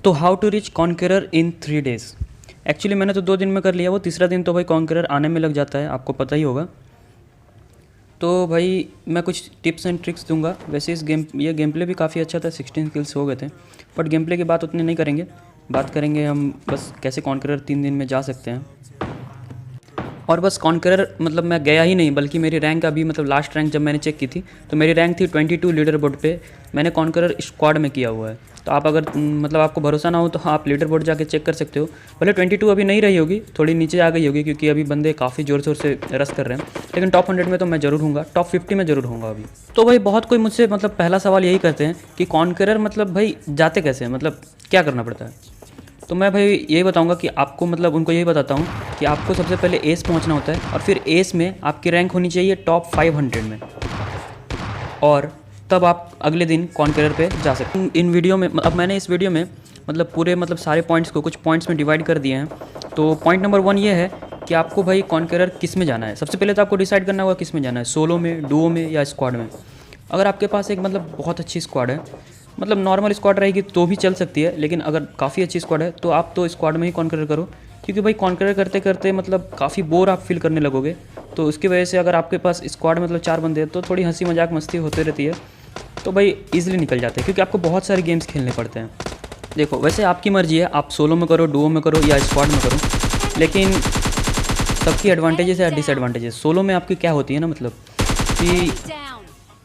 तो how to reach conqueror in 3 days। Actually मैंने तो 2 दिन में कर लिया, वो तीसरा दिन तो भाई कॉन्करर आने में लग जाता है, आपको पता ही होगा। तो भाई मैं कुछ टिप्स एंड ट्रिक्स दूंगा। वैसे ये गेम प्ले भी काफ़ी अच्छा था, 16 किल्स हो गए थे, बट गेम प्ले की बात उतनी नहीं करेंगे। बात करेंगे हम बस कैसे कॉन्करर 3 दिन में जा सकते हैं। और बस कॉन्करर मतलब मैं गया ही नहीं, बल्कि मेरी रैंक अभी मतलब लास्ट रैंक जब मैंने चेक की थी तो मेरी रैंक थी 22 लीडर बोर्ड पे। मैंने कॉन्करर स्क्वाड में किया हुआ है। तो आप अगर मतलब आपको भरोसा ना हो तो आप लीडर बोर्ड जाके चेक कर सकते हो। भले 22 अभी नहीं रही होगी, थोड़ी नीचे आ गई होगी क्योंकि अभी बंदे काफ़ी ज़ोर शोर से रस कर रहे हैं, लेकिन टॉप 100 में तो मैं ज़रूर हूँगा, टॉप 50 में ज़रूर हूँगा अभी। तो भाई बहुत कोई मुझसे मतलब पहला सवाल यही करते हैं कि कॉन्करर मतलब भाई जाते कैसे हैं, मतलब क्या करना पड़ता है। तो मैं भाई यही बताऊंगा कि आपको मतलब उनको यही बताता हूँ कि आपको सबसे पहले एस पहुँचना होता है, और फिर एस में आपकी रैंक होनी चाहिए टॉप 500 में, और तब आप अगले दिन कॉन्करर पे जा सकते हैं। इन वीडियो में अब मैंने इस वीडियो में मतलब पूरे मतलब सारे पॉइंट्स को कुछ पॉइंट्स में डिवाइड कर दिए हैं। तो पॉइंट नंबर 1 ये है कि आपको भाई कॉन्करर किस में जाना है। सबसे पहले तो आपको डिसाइड करना होगा किस में जाना है, सोलो में, डुओ में या स्क्वाड में। अगर आपके पास एक मतलब बहुत अच्छी स्क्वाड है, मतलब नॉर्मल स्क्वाड रहेगी तो भी चल सकती है, लेकिन अगर काफ़ी अच्छी स्क्वाड है तो आप तो स्क्वाड में ही कॉन्करर करो, क्योंकि भाई कॉन्करर करते करते मतलब काफ़ी बोर आप फील करने लगोगे। तो उसकी वजह से अगर आपके पास स्क्वाड मतलब 4 बंदे हैं तो थोड़ी हंसी मजाक मस्ती होती रहती है, तो भाई ईजिली निकल जाते हैं, क्योंकि आपको बहुत सारे गेम्स खेलने पड़ते हैं। देखो वैसे आपकी मर्जी है, आप सोलो में करो, डुओ में करो या स्क्वाड में करो, लेकिन सबकी एडवांटेजेस या डिसएडवांटेजेस। सोलो में आपकी क्या होती है ना, मतलब कि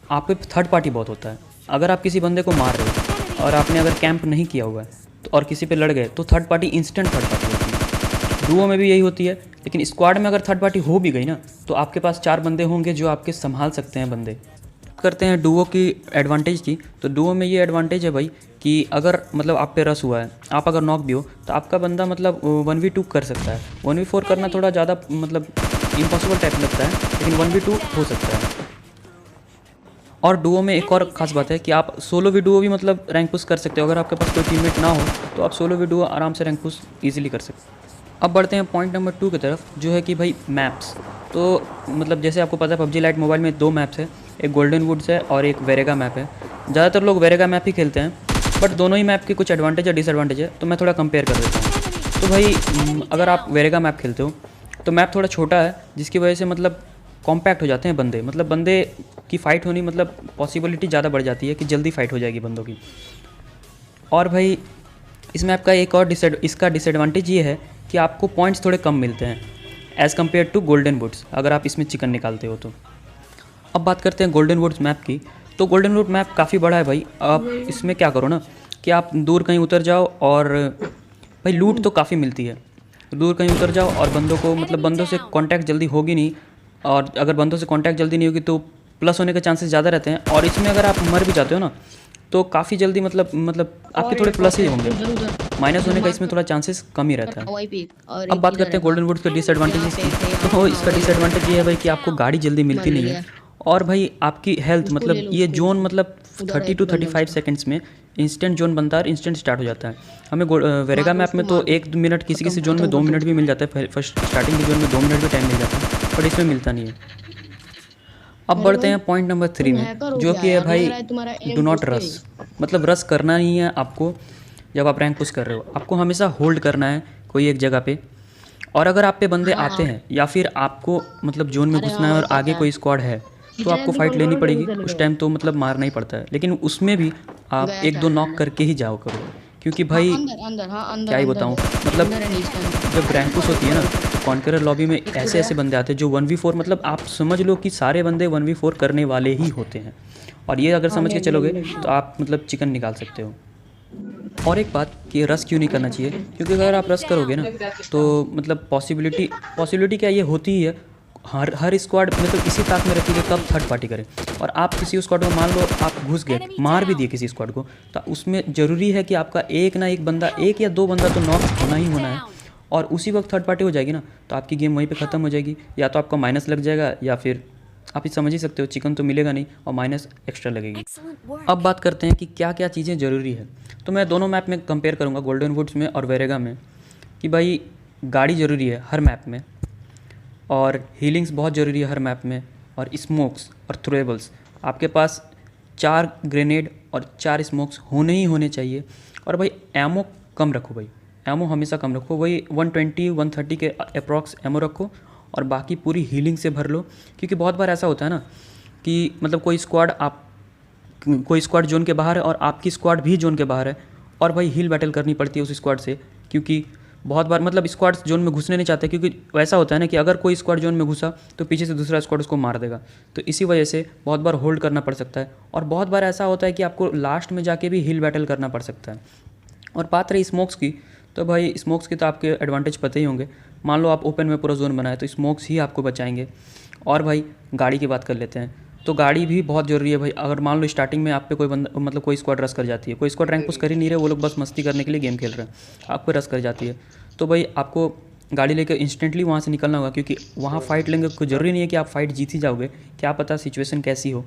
आप पे थर्ड पार्टी बहुत होता है। अगर आप किसी बंदे को मार रहे हो और आपने अगर कैंप नहीं किया हुआ है तो और किसी पे लड़ गए तो third party instant third party होती है। डुओ में भी यही होती है, लेकिन स्क्वाड में अगर थर्ड पार्टी हो भी गई ना तो आपके पास 4 बंदे होंगे जो आपके संभाल सकते हैं बंदे। करते हैं डुओ की एडवांटेज की। तो डुओ में ये एडवांटेज है भाई कि अगर मतलब आप पे रस हुआ है, आप अगर नॉक भी हो तो आपका बंदा मतलब 1v2 कर सकता है। 1v4 करना थोड़ा ज़्यादा मतलब इम्पॉसिबल टाइप लगता है, लेकिन 1v2 हो सकता है। और डुओ में एक और ख़ास बात है कि आप सोलो वी डुओ भी मतलब रैंक पुश कर सकते हो। अगर आपके पास कोई टीममेट ना हो तो आप सोलो वी डुओ आराम से रैंक पुश ईजिली कर सकते हो। अब बढ़ते हैं पॉइंट नंबर 2 की तरफ, जो है कि भाई मैप्स। तो मतलब जैसे आपको पता है पबजी लाइट मोबाइल में 2 मैप्स है, एक गोल्डन वुड्स है और एक वेरेगा मैप है। ज़्यादातर लोग वेरेगा मैप ही खेलते हैं, बट दोनों ही मैप के कुछ एडवांटेज और डिसएडवांटेज है, तो मैं थोड़ा कंपेयर कर देता हूँ। तो भाई अगर आप वेरेगा मैप खेलते हो तो मैप थोड़ा छोटा है, जिसकी वजह से मतलब कॉम्पैक्ट हो जाते हैं बंदे, मतलब बंदे की फ़ाइट होनी मतलब पॉसिबिलिटी ज़्यादा बढ़ जाती है कि जल्दी फ़ाइट हो जाएगी बंदों की। और भाई इस मैप का एक और इसका डिसएडवांटेज ये है कि आपको पॉइंट्स थोड़े कम मिलते हैं as compare to Golden Woods, अगर आप इसमें चिकन निकालते हो तो। अब बात करते हैं गोल्डन वुड्स मैप की। तो गोल्डन वुड मैप काफ़ी बड़ा है भाई। आप इसमें क्या करो ना कि आप दूर कहीं उतर जाओ, और भाई लूट तो काफ़ी मिलती है। दूर कहीं उतर जाओ और बंदों को मतलब बंदों से कांटेक्ट जल्दी होगी नहीं, और अगर बंदों से कांटेक्ट जल्दी नहीं होगी तो प्लस होने के चांसेस ज़्यादा रहते हैं। और इसमें अगर आप मर भी जाते हो ना तो काफ़ी जल्दी मतलब आपके थोड़े प्लस ही होंगे, माइनस होने का इसमें थोड़ा चांसेस कम ही रहता है। अब बात करते हैं गोल्डन वुड्स के डिसएडवांटेजेस की। तो इसका डिसएडवांटेज ये है भाई कि आपको गाड़ी जल्दी मिलती नहीं है, और भाई आपकी हेल्थ मतलब ये जोन मतलब 30 to 35 सेकंड्स में इंस्टेंट जोन बनता है और इंस्टेंट स्टार्ट हो जाता है। हमें वेरेगा मैप में तो 1 मिनट, किसी किसी जोन में 2 मिनट भी मिल जाता है, फर्स्ट स्टार्टिंग के जोन में 2 मिनट भी टाइम मिल जाता है, बट इसमें मिलता नहीं है। अब बढ़ते हैं पॉइंट नंबर 3 में, जो कि है भाई डू नॉट रस। मतलब रस करना नहीं है आपको। जब आप रैंक पुश कर रहे हो आपको हमेशा होल्ड करना है कोई एक जगह पे, और अगर आप पे बंदे आते हैं या फिर आपको मतलब जोन में घुसना है और आगे कोई स्क्वाड है तो आपको फाइट लेनी पड़ेगी। उस टाइम तो मतलब मारना ही पड़ता है, लेकिन उसमें भी आप 1-2 नॉक करके ही जाओ करो, क्योंकि भाई क्या ही बताऊँ मतलब जब रैंक पुश होती है ना तो कॉन्करर लॉबी में ऐसे ऐसे बंदे आते हैं जो 1v4 मतलब आप समझ लो कि सारे बंदे 1v4 करने वाले ही होते हैं, और ये अगर समझ के चलोगे तो आप मतलब चिकन निकाल सकते हो। और एक बात कि रस क्यों नहीं करना चाहिए, क्योंकि अगर आप रस करोगे ना तो मतलब पॉसिबिलिटी क्या ये होती ही है, हर स्क्वाड मतलब इसी ताक में रहती है कि कब थर्ड पार्टी करे। और आप किसी स्क्वाड को मान लो आप घुस गए, मार भी दिए किसी स्क्वाड को, तो उसमें ज़रूरी है कि आपका एक ना एक बंदा, 1 या 2 बंदा तो नॉक होना ही होना है, और उसी वक्त थर्ड पार्टी हो जाएगी ना तो आपकी गेम वहीं पे ख़त्म हो जाएगी। या तो आपका माइनस लग जाएगा, या फिर आप ही समझ ही सकते हो चिकन तो मिलेगा नहीं और माइनस एक्स्ट्रा लगेगी। अब बात करते हैं कि क्या क्या चीज़ें ज़रूरी है। तो मैं दोनों मैप में कंपेयर करूँगा, गोल्डन वुड्स में और वेरेगा में, कि भाई गाड़ी ज़रूरी है हर मैप में, और हीलिंग्स बहुत ज़रूरी है हर मैप में, और स्मोक्स और थ्रोएबल्स। आपके पास 4 ग्रेनेड और 4 स्मोक्स होने ही होने चाहिए। और भाई एमो कम रखो भाई, एमो हमेशा कम रखो, वही 120 130 के अप्रॉक्स एमो रखो और बाकी पूरी हीलिंग से भर लो। क्योंकि बहुत बार ऐसा होता है ना कि मतलब कोई स्क्वाड जोन के बाहर है और आपकी स्क्वाड भी जोन के बाहर है, और भाई हील बैटल करनी पड़ती है उस स्क्वाड से। क्योंकि बहुत बार मतलब स्क्वाड जोन में घुसने नहीं चाहते, क्योंकि वैसा होता है ना कि अगर कोई स्क्वाड जोन में घुसा तो पीछे से दूसरा स्क्वाड उसको मार देगा। तो इसी वजह से बहुत बार होल्ड करना पड़ सकता है, और बहुत बार ऐसा होता है कि आपको लास्ट में जाके भी हील बैटल करना पड़ सकता है। और बात रही स्मोक्स की, तो भाई स्मोक्स के तो आपके एडवांटेज पता ही होंगे। मान लो आप ओपन में पूरा जोन बनाए तो स्मोक्स ही आपको बचाएंगे। और भाई गाड़ी की बात कर लेते हैं, तो गाड़ी भी बहुत ज़रूरी है भाई। अगर मान लो स्टार्टिंग में आप पे कोई बंदा मतलब कोई स्क्वाड रश कर जाती है, कोई स्क्वाड रैंक पुश कर ही नहीं रहे, वो लोग बस मस्ती करने के लिए गेम खेल रहे हैं, आप पे रश कर जाती है, तो भाई आपको गाड़ी लेकर इंस्टेंटली वहाँ से निकलना होगा। क्योंकि वहाँ फाइट लेंगे, कोई ज़रूरी नहीं है कि आप फाइट जीत ही जाओगे, क्या पता सिचुएशन कैसी हो,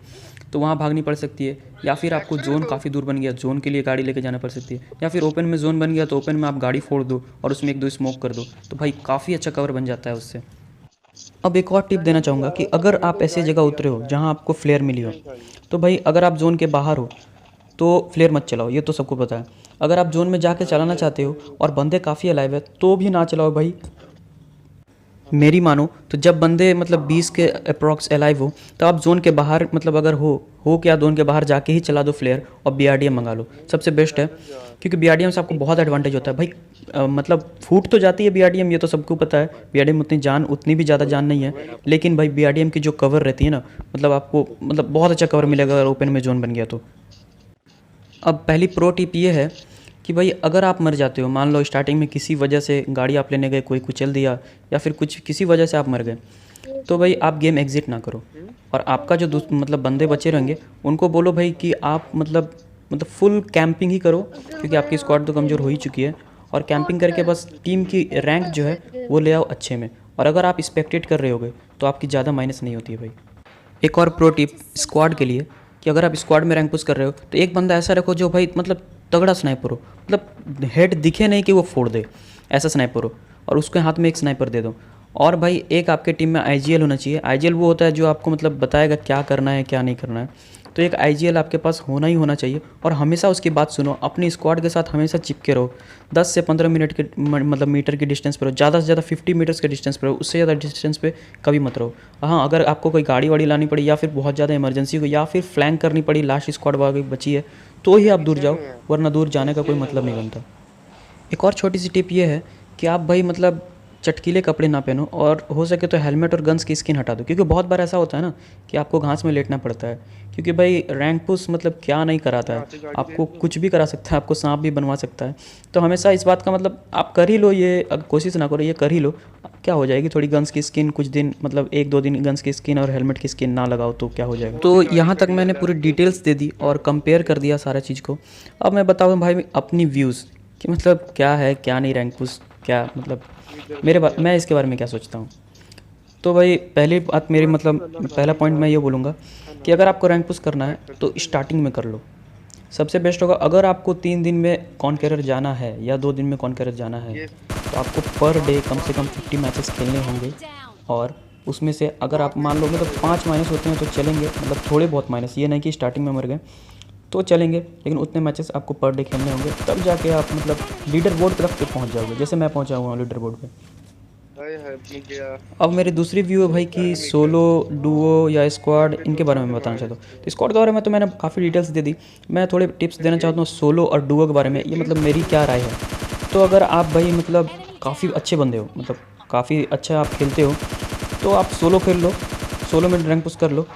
तो वहाँ भागनी पड़ सकती है। या फिर आपको जोन काफ़ी दूर बन गया, जोन के लिए गाड़ी लेके जाना पड़ सकती है। या फिर ओपन में जोन बन गया तो ओपन में आप गाड़ी फोड़ दो और उसमें एक दो स्मोक कर दो, तो भाई काफ़ी अच्छा कवर बन जाता है उससे। अब एक और टिप देना चाहूँगा कि अगर आप ऐसी जगह उतरे हो जहाँ आपको फ्लेयर मिली हो, तो भाई अगर आप जोन के बाहर हो तो फ्लेयर मत चलाओ, ये तो सबको पता है। अगर आप जोन में जाके चलाना चाहते हो और बंदे काफ़ी अलाइव है तो भी ना चलाओ भाई। मेरी मानो तो जब बंदे मतलब 20 के अप्रॉक्स अलाइव हो, तो आप जोन के बाहर मतलब अगर हो क्या जोन के बाहर जाके ही चला दो फ्लेयर और बीआरडीएम मंगा लो, सबसे बेस्ट है। क्योंकि बीआरडीएम से आपको बहुत एडवांटेज होता है भाई। मतलब फूट तो जाती है बीआरडीएम, ये तो सबको पता है, बीआरडीएम उतनी भी ज़्यादा जान नहीं है, लेकिन भाई बीआरडीएम की जो कवर रहती है ना, मतलब आपको मतलब बहुत अच्छा कवर मिलेगा अगर ओपन में जोन बन गया तो। अब पहली प्रो टिप ये है कि भाई अगर आप मर जाते हो, मान लो स्टार्टिंग में किसी वजह से गाड़ी आप लेने गए, कोई कुचल दिया या फिर कुछ किसी वजह से आप मर गए, तो भाई आप गेम एग्जिट ना करो। और आपका जो मतलब बंदे बचे रहेंगे उनको बोलो भाई कि आप मतलब फुल कैंपिंग ही करो, क्योंकि आपकी स्क्वाड तो कमज़ोर हो ही चुकी है। और कैंपिंग करके बस टीम की रैंक जो है वो ले आओ अच्छे में। और अगर आप स्पेक्टेट कर रहे होगे तो आपकी ज़्यादा माइनस नहीं होती है भाई। एक और प्रो टिप स्क्वाड के लिए, कि अगर आप स्क्वाड में रैंक पुश कर रहे हो तो एक बंदा ऐसा रखो जो भाई मतलब तगड़ा स्नाइपर हो, मतलब हेड दिखे नहीं कि वो फोड़ दे, ऐसा स्नाइपर हो, और उसके हाथ में एक स्नाइपर दे दो। और भाई एक आपके टीम में आईजीएल होना चाहिए। आईजीएल वो होता है जो आपको मतलब बताएगा क्या करना है क्या नहीं करना है, तो एक आईजीएल आपके पास होना ही होना चाहिए। और हमेशा उसकी बात सुनो, अपनी स्क्वाड के साथ हमेशा चिपके रहो। 10 से 15 मिनट के मतलब मीटर की डिस्टेंस पर रहो, ज़्यादा से ज़्यादा 50 मीटर्स के डिस्टेंस पर रहो, उससे ज़्यादा डिस्टेंस पे कभी मत रहो। हाँ, अगर आपको कोई गाड़ी वाड़ी लानी पड़ी या फिर बहुत ज़्यादा इमरजेंसी हो या फिर फ्लैंक करनी पड़ी, लास्ट स्क्वाड वाली बची है, तो ही आप दूर जाओ, वरना दूर जाने का कोई मतलब नहीं बनता। एक और छोटी सी टिप ये है कि आप भाई मतलब चटकीले कपड़े ना पहनो, और हो सके तो हेलमेट और गन्स की स्किन हटा दो। क्योंकि बहुत बार ऐसा होता है ना कि आपको घास में लेटना पड़ता है, क्योंकि भाई रैंक पुश मतलब क्या नहीं कराता है, आपको कुछ भी करा सकता है, आपको सांप भी बनवा सकता है। तो हमेशा इस बात का मतलब आप कर ही लो, ये अगर कोशिश ना करो, ये कर ही लो, क्या हो जाएगी थोड़ी गन्स की स्किन कुछ दिन, मतलब 1-2 दिन गन्स की स्किन और हेलमेट की स्किन ना लगाओ तो क्या हो जाएगा। तो यहाँ तक मैंने पूरी डिटेल्स दे दी और कंपेयर कर दिया सारा चीज़ को। अब मैं बताऊँ भाई अपनी व्यूज़ कि मतलब क्या है क्या नहीं रैंक पुश, क्या मतलब मैं इसके बारे में क्या सोचता हूँ। तो भाई पहली बात मेरी मतलब पहला पॉइंट मैं ये बोलूँगा कि अगर आपको रैंक पुश करना है तो स्टार्टिंग में कर लो, सबसे बेस्ट होगा। अगर आपको 3 दिन में कॉन्करर जाना है या 2 दिन में कॉन्करर जाना है, तो आपको पर डे कम से कम 50 मैचेस खेलने होंगे। और उसमें से अगर आप मान लो मतलब 5 माइनस होते हैं तो चलेंगे, मतलब थोड़े बहुत माइनस, ये नहीं कि स्टार्टिंग में मर गए तो चलेंगे, लेकिन उतने मैचेस आपको पर डे खेलने होंगे, तब जाके आप मतलब लीडर बोर्ड तक पे पहुंच जाओगे, जैसे मैं पहुंचा हुआ हूँ लीडर बोर्ड पे। अब मेरी दूसरी व्यू है भाई कि सोलो, डुओ या स्क्वाड, इनके बारे में मैं बताना चाहता हूँ। तो स्क्वाड के बारे में तो मैंने काफ़ी डिटेल्स दे दी, मैं थोड़े टिप्स देना चाहता हूँ सोलो और डुओ के बारे में, ये मतलब मेरी क्या राय है। तो अगर आप भाई मतलब काफ़ी अच्छे बंदे हो, मतलब काफ़ी अच्छा आप खेलते हो, तो आप सोलो खेल लो, सोलो में रैंक पुश कर लो।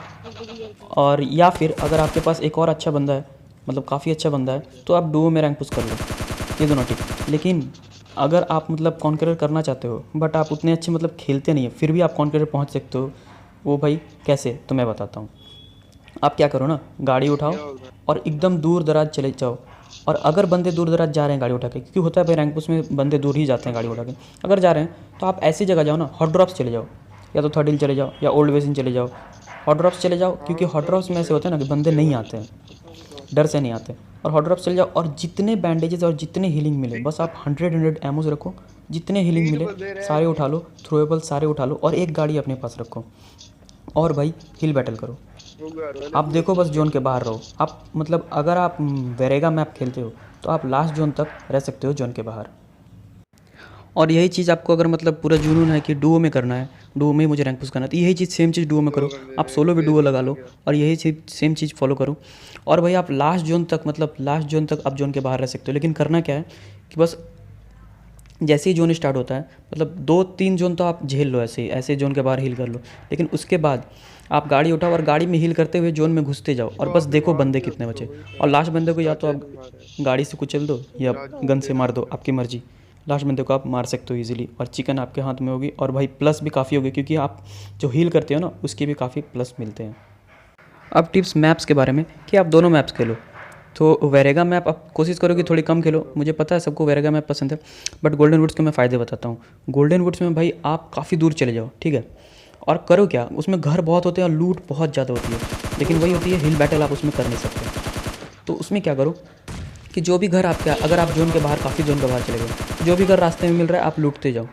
और या फिर अगर आपके पास एक और अच्छा बंदा है, मतलब काफ़ी अच्छा बंदा है, तो आप डुओ में रैंक पुश कर लो, ये दोनों टिप। लेकिन अगर आप मतलब कॉन्करर करना चाहते हो बट आप उतने अच्छे मतलब खेलते नहीं है, फिर भी आप कॉन्करर पहुंच सकते हो, वो भाई कैसे, तो मैं बताता हूँ। आप क्या करो ना, गाड़ी उठाओ और एकदम दूर दराज चले जाओ। और अगर बंदे दूर दराज जा रहे हैं गाड़ी उठा के, क्योंकि होता है भाई रैंक पुश में बंदे दूर ही जाते हैं गाड़ी उठा के, अगर जा रहे हैं तो आप ऐसी जगह जाओ ना, हॉट ड्रॉप्स चले जाओ, या तो थर्ड हिल चले जाओ या ओल्ड बेसिन चले जाओ, हॉट ड्रॉप्स चले जाओ। क्योंकि हॉट ड्रॉप्स में ऐसे होता है ना कि बंदे नहीं आते हैं, डर से नहीं आते। और हॉट ड्रॉप्स चले जाओ और जितने बैंडेजेस और जितने हीलिंग मिले, बस आप 100 एमोज रखो, जितने हीलिंग मिले सारे उठा लो, थ्रोएबल सारे उठा लो, और एक गाड़ी अपने पास रखो। और भाई हिल बैटल करो, आप देखो बस जोन के बाहर रहो। आप मतलब अगर आप वेरेगा मैप खेलते हो तो आप लास्ट जोन तक रह सकते हो जोन के बाहर। और यही चीज़ आपको अगर मतलब पूरा जुनून है कि डुओ में करना है, डुओ में मुझे रैंक पुश करना है, तो यही चीज़ सेम चीज़ डुओ में करो। आप सोलो भी डुओ लगा लो और यही चीज़ सेम चीज़ फॉलो करो। और भाई आप लास्ट जोन तक मतलब लास्ट जोन तक आप जोन के बाहर रह सकते हो। लेकिन करना क्या है कि बस जैसे ही जोन स्टार्ट होता है मतलब 2-3 जोन तो आप झेल लो, ऐसे ही ऐसे जोन के बाहर हील कर लो। लेकिन उसके बाद आप गाड़ी उठाओ और गाड़ी में हील करते हुए जोन में घुसते जाओ और बस देखो बंदे कितने बचे। और लास्ट बंदे को या तो आप गाड़ी से कुचल दो या गन से मार दो, आपकी मर्जी। लास्ट बंदे को आप मार सकते हो इजीली और चिकन आपके हाथ में होगी। और भाई प्लस भी काफ़ी होगी क्योंकि आप जो हील करते हो ना उसके भी काफ़ी प्लस मिलते हैं। अब टिप्स मैप्स के बारे में कि आप दोनों मैप्स खेलो। तो वेरेगा मैप आप कोशिश करो कि थोड़ी कम खेलो। मुझे पता है सबको वेरेगा मैप पसंद है, बट गोल्डन वुड्स के मैं फ़ायदे बताता हूँ। गोल्डन वुड्स में भाई आप काफ़ी दूर चले जाओ, ठीक है। और करो क्या, उसमें घर बहुत होते हैं और लूट बहुत ज़्यादा होती है, लेकिन वही होती है हिल बैटल आप उसमें कर नहीं सकते। तो उसमें क्या करो कि जो भी घर आपका, अगर आप जोन के बाहर काफ़ी जोन के बाहर चले गए, जो भी घर रास्ते में मिल रहा है आप लूटते जाओ,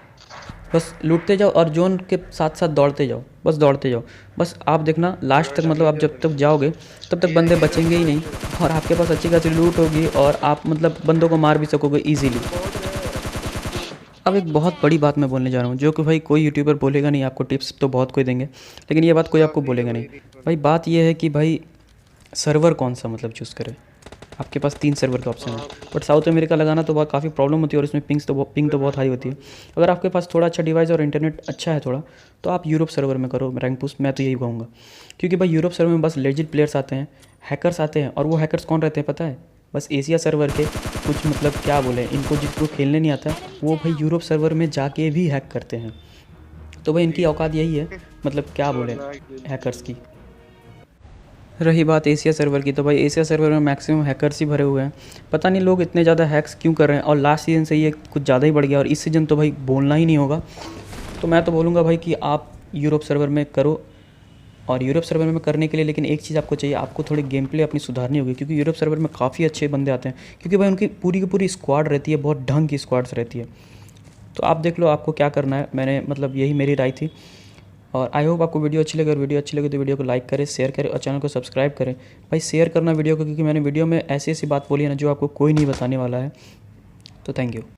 बस लूटते जाओ और जोन के साथ साथ दौड़ते जाओ, बस दौड़ते जाओ। बस आप देखना लास्ट तक मतलब आप जब तक जाओगे तब तक बंदे बचेंगे ही नहीं और आपके पास अच्छी खासी लूट होगी और आप मतलब बंदों को मार भी सकोगे ईजीली। अब एक बहुत बड़ी बात मैं बोलने जा रहा हूँ जो कि भाई कोई यूट्यूबर बोलेगा नहीं। आपको टिप्स तो बहुत कोई देंगे लेकिन ये बात कोई आपको बोलेगा नहीं। भाई बात ये है कि भाई सर्वर कौन सा मतलब चूज़ करें। आपके पास 3 सर्वर का ऑप्शन है, बट साउथ अमेरिका लगाना तो बहुत काफ़ी प्रॉब्लम होती है और इसमें पिंग तो बहुत हाई होती है। अगर आपके पास थोड़ा अच्छा डिवाइस और इंटरनेट अच्छा है थोड़ा, तो आप यूरोप सर्वर में करो रैंक पुश। मैं तो यही कहूँगा क्योंकि भाई यूरोप सर्वर में बस लेजिट प्लेयर्स आते हैं, हैकर्स आते हैं। और वो हैकर्स कौन रहते हैं पता है? बस एशिया सर्वर के कुछ मतलब क्या बोले, इनको जिसको खेलने नहीं आता वो भाई यूरोप सर्वर में जाके भी हैक करते हैं। तो भाई इनकी औकात यही है, मतलब क्या बोले हैकर्स की। रही बात एशिया सर्वर की, तो भाई एशिया सर्वर में मैक्सिमम हैकर्स ही भरे हुए हैं। पता नहीं लोग इतने ज़्यादा हैक्स क्यों कर रहे हैं और लास्ट सीज़न से ये कुछ ज़्यादा ही बढ़ गया और इस सीज़न तो भाई बोलना ही नहीं होगा। तो मैं तो बोलूँगा भाई कि आप यूरोप सर्वर में करो। और यूरोप सर्वर में करने के लिए लेकिन एक चीज़ आपको चाहिए, आपको थोड़ी गेम प्ले अपनी सुधारनी होगी क्योंकि यूरोप सर्वर में काफ़ी अच्छे बंदे आते हैं क्योंकि भाई उनकी पूरी की पूरी स्क्वाड रहती है, बहुत ढंग की स्क्वाड्स रहती है। तो आप देख लो आपको क्या करना है। मैंने मतलब यही मेरी राय थी और आई होप आपको वीडियो अच्छी लगे। और वीडियो अच्छी लगे तो वीडियो को लाइक करें, शेयर करें और चैनल को सब्सक्राइब करें। भाई शेयर करना वीडियो को क्योंकि मैंने वीडियो में ऐसी ऐसी बात बोली है ना जो आपको कोई नहीं बताने वाला है। तो थैंक यू।